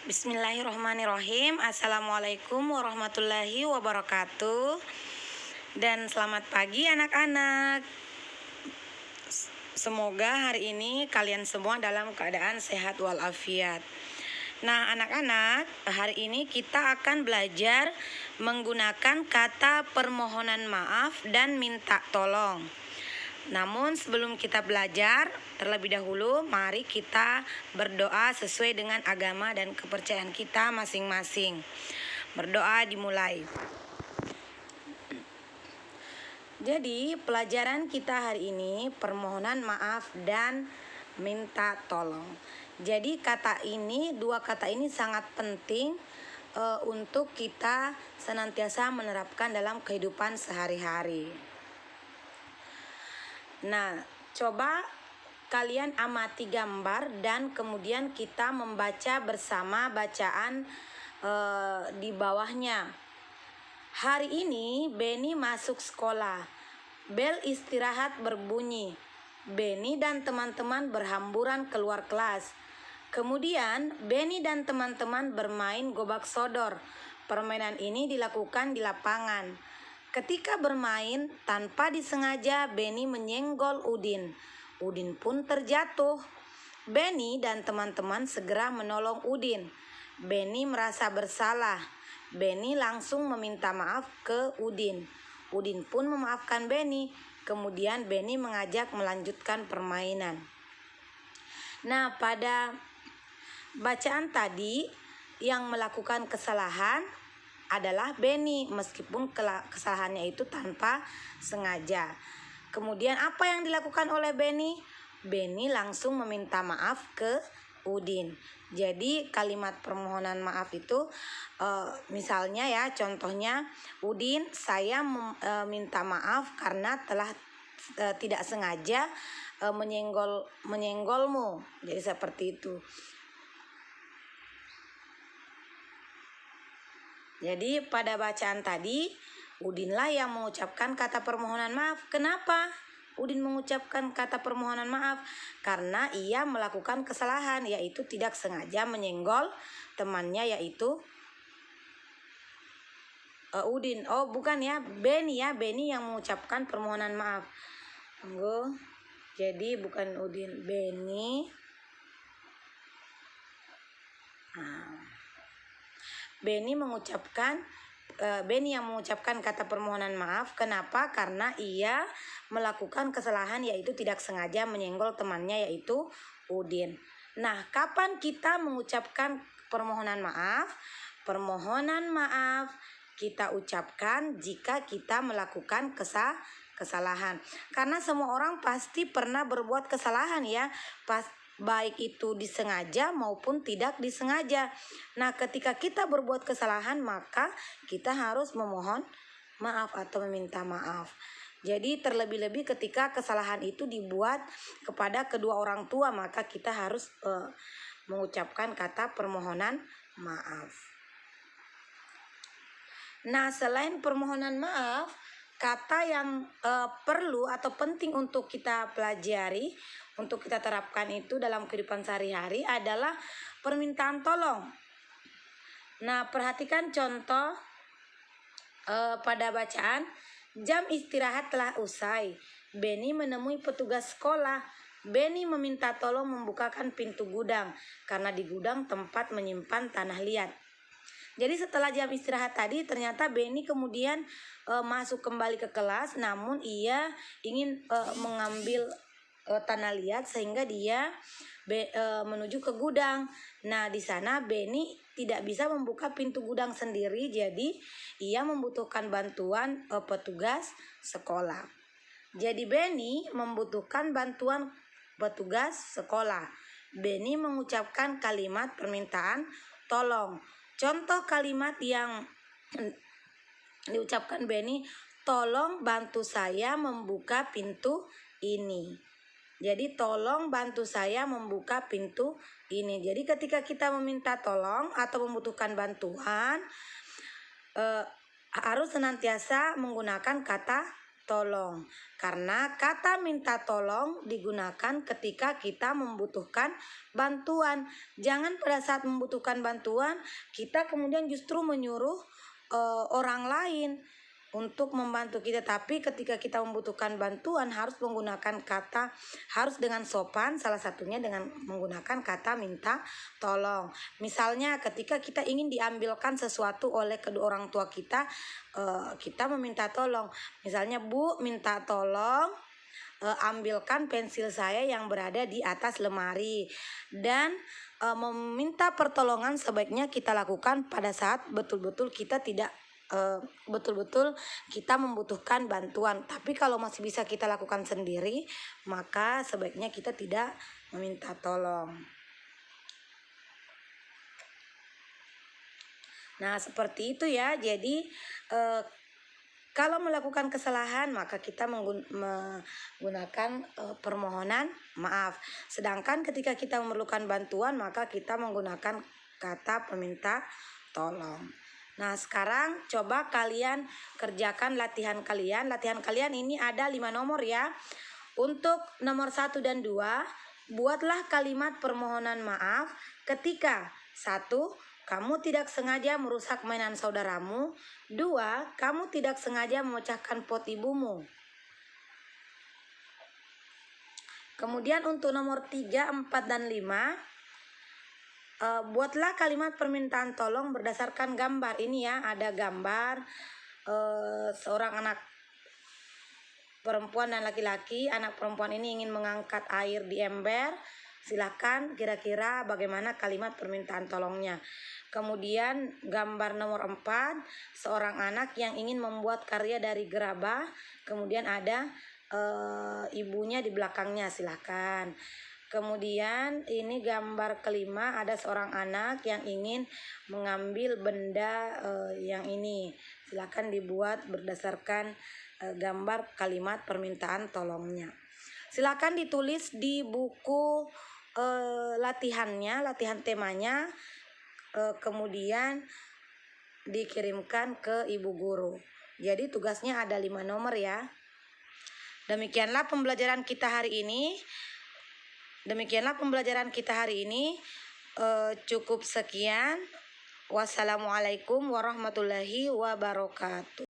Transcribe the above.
Bismillahirrahmanirrahim. Assalamualaikum warahmatullahi wabarakatuh. Dan selamat pagi anak-anak. Semoga hari ini kalian semua dalam keadaan sehat walafiat. Nah anak-anak, hari ini kita akan belajar menggunakan kata permohonan maaf dan minta tolong. Namun sebelum kita belajar, terlebih dahulu mari kita berdoa sesuai dengan agama dan kepercayaan kita masing-masing. Berdoa dimulai. Jadi pelajaran kita hari ini permohonan maaf dan minta tolong. Jadi dua kata ini sangat penting untuk kita senantiasa menerapkan dalam kehidupan sehari-hari. Nah, coba kalian amati gambar dan kemudian kita membaca bersama bacaan di bawahnya. Hari ini Beni masuk sekolah. Bel istirahat berbunyi. Beni dan teman-teman berhamburan keluar kelas. Kemudian Beni dan teman-teman bermain gobak sodor. Permainan ini dilakukan di lapangan. Ketika bermain, tanpa disengaja Beni menyenggol Udin. Udin pun terjatuh. Beni dan teman-teman segera menolong Udin. Beni merasa bersalah. Beni langsung meminta maaf ke Udin. Udin pun memaafkan Beni. Kemudian Beni mengajak melanjutkan permainan. Nah, pada bacaan tadi yang melakukan kesalahan adalah Beni, meskipun kesalahannya itu tanpa sengaja. Kemudian apa yang dilakukan oleh Beni? Beni langsung meminta maaf ke Udin. Jadi kalimat permohonan maaf itu misalnya ya, contohnya Udin, saya minta maaf karena telah tidak sengaja menyenggolmu. Jadi seperti itu. Jadi pada bacaan tadi Udinlah yang mengucapkan kata permohonan maaf. Kenapa Udin mengucapkan kata permohonan maaf? Karena ia melakukan kesalahan, yaitu tidak sengaja menyenggol temannya, yaitu Udin. Oh bukan ya, Beni ya, Beni yang mengucapkan permohonan maaf. Tunggu. Jadi bukan Udin, Beni. Beni yang mengucapkan kata permohonan maaf. Kenapa? Karena ia melakukan kesalahan, yaitu tidak sengaja menyenggol temannya, yaitu Udin. Nah, kapan kita mengucapkan permohonan maaf? Permohonan maaf kita ucapkan jika kita melakukan kesalahan. Karena semua orang pasti pernah berbuat kesalahan ya. Baik itu disengaja maupun tidak disengaja. Nah, ketika kita berbuat kesalahan, maka kita harus memohon maaf atau meminta maaf. Jadi terlebih-lebih ketika kesalahan itu dibuat kepada kedua orang tua, maka kita harus mengucapkan kata permohonan maaf. Nah, selain permohonan maaf, kata yang perlu atau penting untuk kita pelajari, untuk kita terapkan itu dalam kehidupan sehari-hari adalah permintaan tolong. Nah, perhatikan contoh pada bacaan. Jam istirahat telah usai. Beni menemui petugas sekolah. Beni meminta tolong membukakan pintu gudang, karena di gudang tempat menyimpan tanah liat. Jadi setelah jam istirahat tadi, ternyata Beni kemudian masuk kembali ke kelas, namun ia ingin mengambil tanah liat sehingga dia menuju ke gudang. Nah, di sana Beni tidak bisa membuka pintu gudang sendiri, jadi ia membutuhkan bantuan petugas sekolah. Jadi Beni membutuhkan bantuan petugas sekolah. Beni mengucapkan kalimat permintaan tolong. Contoh kalimat yang diucapkan Beni, tolong bantu saya membuka pintu ini. Jadi tolong bantu saya membuka pintu ini. Jadi ketika kita meminta tolong atau membutuhkan bantuan, harus senantiasa menggunakan kata tolong. Karena kata minta tolong digunakan ketika kita membutuhkan bantuan. Jangan pada saat membutuhkan bantuan kita kemudian justru menyuruh orang lain untuk membantu kita. Tapi ketika kita membutuhkan bantuan harus menggunakan kata, harus dengan sopan, salah satunya dengan menggunakan kata minta tolong. Misalnya ketika kita ingin diambilkan sesuatu oleh kedua orang tua kita, kita meminta tolong. Misalnya, Bu, minta tolong ambilkan pensil saya yang berada di atas lemari. Dan meminta pertolongan sebaiknya kita lakukan pada saat betul-betul kita tidak betul-betul kita membutuhkan bantuan. Tapi kalau masih bisa kita lakukan sendiri, maka sebaiknya kita tidak meminta tolong. Nah, seperti itu ya. Jadi kalau melakukan kesalahan maka kita menggunakan permohonan maaf. Sedangkan ketika kita memerlukan bantuan maka kita menggunakan kata peminta tolong. Nah, sekarang coba kalian kerjakan latihan kalian. Latihan kalian ini ada 5 nomor ya. Untuk nomor 1 dan 2, buatlah kalimat permohonan maaf ketika 1. Kamu tidak sengaja merusak mainan saudaramu. 2. Kamu tidak sengaja memecahkan pot ibumu. Kemudian untuk nomor 3, 4, dan 5, buatlah kalimat permintaan tolong berdasarkan gambar. Ini ya, ada gambar seorang anak perempuan dan laki-laki. Anak perempuan ini ingin mengangkat air di ember. Silakan kira-kira bagaimana kalimat permintaan tolongnya. Kemudian gambar nomor 4, seorang anak yang ingin membuat karya dari gerabah. Kemudian ada ibunya di belakangnya, silakan. Kemudian ini gambar kelima, ada seorang anak yang ingin mengambil benda yang ini. Silakan dibuat berdasarkan gambar kalimat permintaan tolongnya. Silakan ditulis di buku latihannya, latihan temanya, kemudian dikirimkan ke ibu guru. Jadi tugasnya ada 5 nomor ya. Demikianlah pembelajaran kita hari ini. Cukup sekian. Wassalamualaikum warahmatullahi wabarakatuh.